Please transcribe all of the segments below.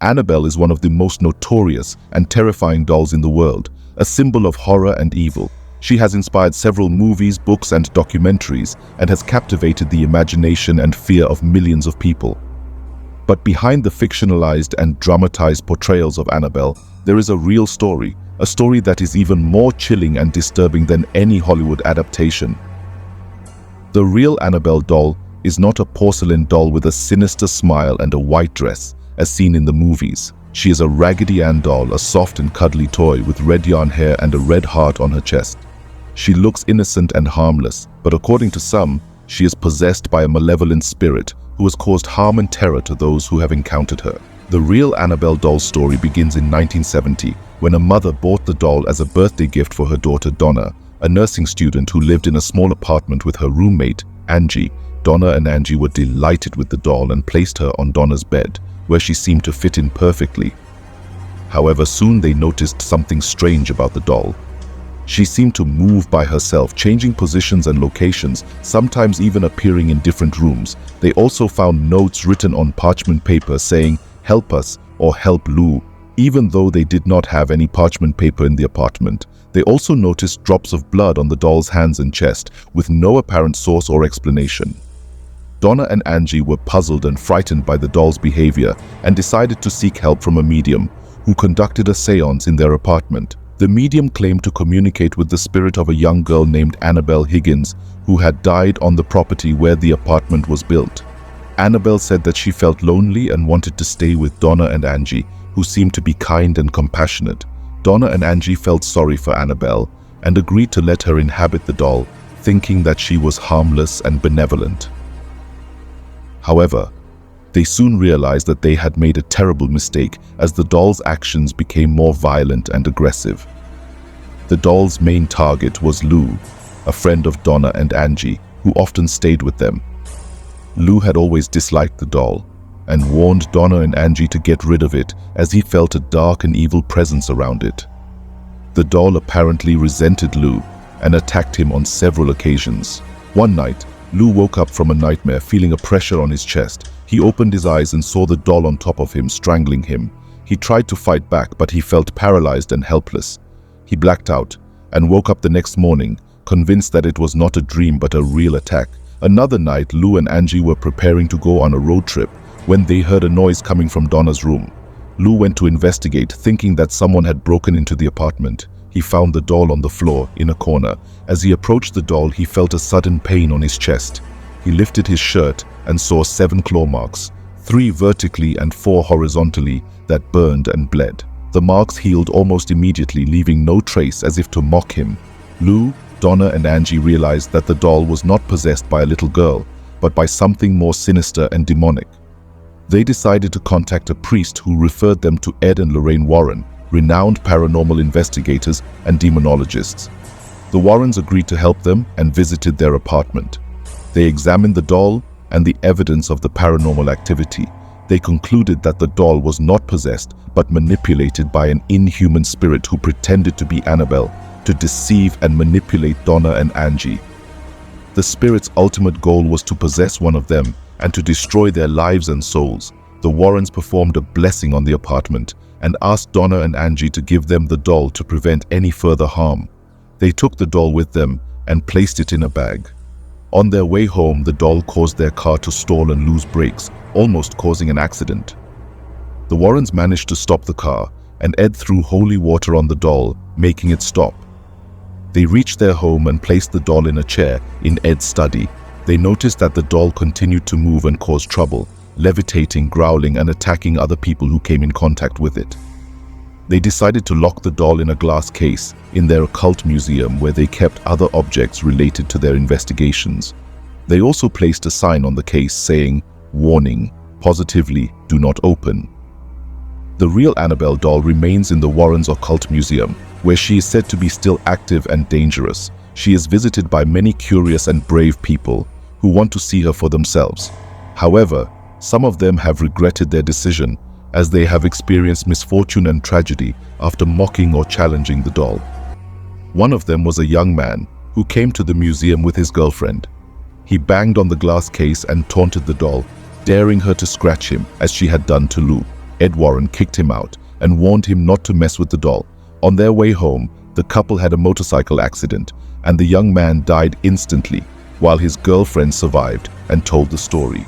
Annabelle is one of the most notorious and terrifying dolls in the world, a symbol of horror and evil. She has inspired several movies, books, and documentaries, and has captivated the imagination and fear of millions of people. But behind the fictionalized and dramatized portrayals of Annabelle, there is a real story, a story that is even more chilling and disturbing than any Hollywood adaptation. The real Annabelle doll is not a porcelain doll with a sinister smile and a white dress, as seen in the movies. She is a Raggedy Ann doll, a soft and cuddly toy with red yarn hair and a red heart on her chest. She looks innocent and harmless, but according to some, she is possessed by a malevolent spirit who has caused harm and terror to those who have encountered her. The real Annabelle doll story begins in 1970, when a mother bought the doll as a birthday gift for her daughter Donna, a nursing student who lived in a small apartment with her roommate, Angie. Donna and Angie were delighted with the doll and placed her on Donna's bed, where she seemed to fit in perfectly. However, soon they noticed something strange about the doll. She seemed to move by herself, changing positions and locations, sometimes even appearing in different rooms. They also found notes written on parchment paper saying, "Help us" or "Help Lou," even though they did not have any parchment paper in the apartment. They also noticed drops of blood on the doll's hands and chest, with no apparent source or explanation. Donna and Angie were puzzled and frightened by the doll's behavior and decided to seek help from a medium, who conducted a seance in their apartment. The medium claimed to communicate with the spirit of a young girl named Annabelle Higgins, who had died on the property where the apartment was built. Annabelle said that she felt lonely and wanted to stay with Donna and Angie, who seemed to be kind and compassionate. Donna and Angie felt sorry for Annabelle and agreed to let her inhabit the doll, thinking that she was harmless and benevolent. However, they soon realized that they had made a terrible mistake, as the doll's actions became more violent and aggressive. The doll's main target was Lou, a friend of Donna and Angie, who often stayed with them. Lou had always disliked the doll and warned Donna and Angie to get rid of it, as he felt a dark and evil presence around it. The doll apparently resented Lou and attacked him on several occasions. One night, Lou woke up from a nightmare, feeling a pressure on his chest. He opened his eyes and saw the doll on top of him, strangling him. He tried to fight back, but he felt paralyzed and helpless. He blacked out and woke up the next morning, convinced that it was not a dream but a real attack. Another night, Lou and Angie were preparing to go on a road trip when they heard a noise coming from Donna's room. Lou went to investigate, thinking that someone had broken into the apartment. He found the doll on the floor in a corner. As he approached the doll, he felt a sudden pain on his chest. He lifted his shirt and saw 7 claw marks, 3 vertically and 4 horizontally, that burned and bled. The marks healed almost immediately, leaving no trace, as if to mock him. Lou, Donna, and Angie realized that the doll was not possessed by a little girl, but by something more sinister and demonic. They decided to contact a priest who referred them to Ed and Lorraine Warren, renowned paranormal investigators and demonologists. The Warrens agreed to help them and visited their apartment. They examined the doll and the evidence of the paranormal activity. They concluded that the doll was not possessed but manipulated by an inhuman spirit who pretended to be Annabelle to deceive and manipulate Donna and Angie. The spirit's ultimate goal was to possess one of them and to destroy their lives and souls. The Warrens performed a blessing on the apartment and asked Donna and Angie to give them the doll to prevent any further harm. They took the doll with them and placed it in a bag. On their way home, the doll caused their car to stall and lose brakes, almost causing an accident. The Warrens managed to stop the car, and Ed threw holy water on the doll, making it stop. They reached their home and placed the doll in a chair in Ed's study. They noticed that the doll continued to move and cause trouble, levitating, growling, and attacking other people who came in contact with it. They decided to lock the doll in a glass case in their Occult Museum, where they kept other objects related to their investigations. They also placed a sign on the case saying, "Warning, positively do not open." The real Annabelle doll remains in the Warrens' Occult Museum, where she is said to be still active and dangerous. She is visited by many curious and brave people who want to see her for themselves. However, some of them have regretted their decision, as they have experienced misfortune and tragedy after mocking or challenging the doll. One of them was a young man who came to the museum with his girlfriend. He banged on the glass case and taunted the doll, daring her to scratch him as she had done to Lou. Ed Warren kicked him out and warned him not to mess with the doll. On their way home, the couple had a motorcycle accident, and the young man died instantly, while his girlfriend survived and told the story.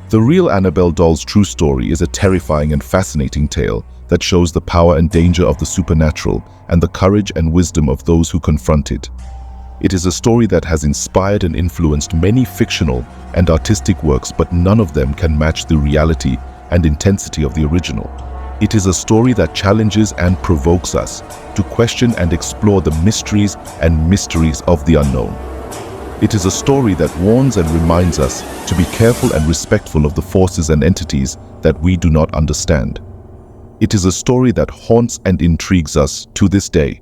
The real Annabelle doll's true story is a terrifying and fascinating tale that shows the power and danger of the supernatural and the courage and wisdom of those who confront it. It is a story that has inspired and influenced many fictional and artistic works, but none of them can match the reality and intensity of the original. It is a story that challenges and provokes us to question and explore the mysteries and mysteries of the unknown. It is a story that warns and reminds us to be careful and respectful of the forces and entities that we do not understand. It is a story that haunts and intrigues us to this day.